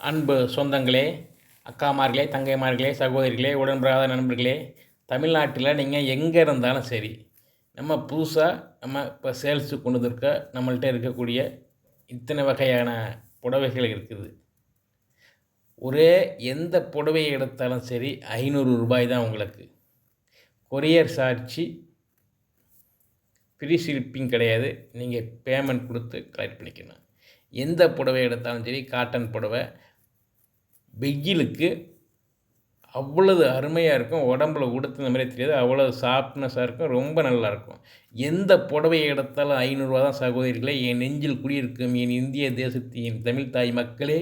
அன்பு சொந்தங்களே, அக்காமார்களே, தங்கைமார்களே, சகோதரிகளே, உடன்பிறகாத நண்பர்களே, தமிழ்நாட்டில் நீங்கள் எங்கே இருந்தாலும் சரி, நம்ம புதுசாக இப்போ சேல்ஸுக்கு கொண்டு வந்திருக்க நம்மள்ட்ட இருக்கக்கூடிய இத்தனை வகையான புடவைகள் இருக்குது. ஒரே எந்த புடவையை எடுத்தாலும் சரி ரூ. 500 தான் உங்களுக்கு. கொரியர் சார்ஜ், ஃப்ரீ ஷிப்பிங் கிடையாது. நீங்கள் பேமெண்ட் கொடுத்து கலெக்ட் பண்ணிக்கணும். எந்த புடவை எடுத்தாலும் சரி, காட்டன் புடவை வெயிலுக்கு அவ்வளவு அருமையாக இருக்கும். உடம்புல உடுத்துன மாதிரி தெரியாது, அவ்வளோ சாஃப்ட்னஸாக இருக்கும், ரொம்ப நல்லாயிருக்கும். எந்த புடவையை எடுத்தாலும் ரூ. 500 தான் சகோதரிகளே. என் நெஞ்சில் குடியிருக்கும் என் இந்திய தேசத்தின் தமிழ் தாய் மக்களே,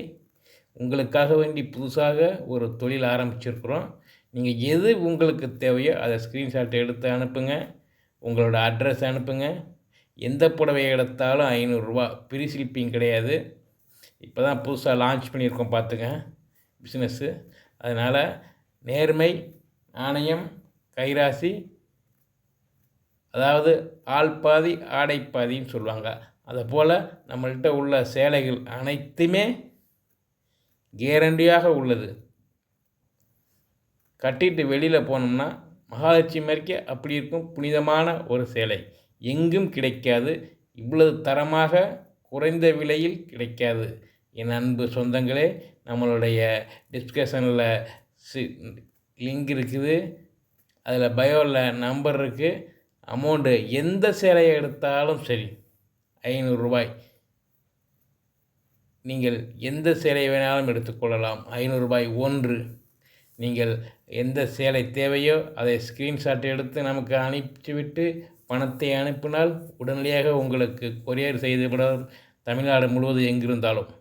உங்களுக்காக வேண்டி புதுசாக ஒரு தொழில் ஆரம்பிச்சிருக்கிறோம். நீங்கள் எது உங்களுக்கு தேவையோ அதை ஸ்க்ரீன்ஷாட் எடுத்து அனுப்புங்க, உங்களோட அட்ரஸ் அனுப்புங்க. எந்த புடவையை எடுத்தாலும் ரூ. 500, ஃப்ரீ ஷிப்பிங் கிடையாது. இப்போ தான் புதுசாக லான்ச் பண்ணியிருக்கோம், பார்த்துங்க பிஸ்னஸ்ஸு. அதனால் நேர்மை, நாணயம், கைராசி, அதாவது ஆள் பாதி ஆடை பாதின்னு சொல்லுவாங்க. அதுபோல் நம்மள்கிட்ட உள்ள சேலைகள் அனைத்துமே கேரண்டியாக உள்ளது. கட்டிட்டு வெளியில் போனோம்னா மகாலட்சுமி மாதிரிக்கே அப்படி இருக்கும் புனிதமான ஒரு சேலை. எங்கும் கிடைக்காது, இவ்வளவு தரமாக குறைந்த விலையில் கிடைக்காது. என் அன்பு சொந்தங்களே, நம்மளுடைய டிஸ்கஷனில் லிங்க் இருக்குது, அதில் பயோவில் நம்பர் இருக்குது. அமௌண்ட்டு எந்த சேலையை எடுத்தாலும் சரி ரூ. 500. நீங்கள் எந்த சேலை வேணாலும் எடுத்துக்கொள்ளலாம். ரூ. 500 நீங்கள் எந்த சேலை தேவையோ அதை ஸ்க்ரீன்ஷாட் எடுத்து நமக்கு அனுப்பிவிட்டு பணத்தை அனுப்பினால் உடனடியாக உங்களுக்கு கொரியர் செய்துவிடும், தமிழ்நாடு முழுவதும் எங்கிருந்தாலும்.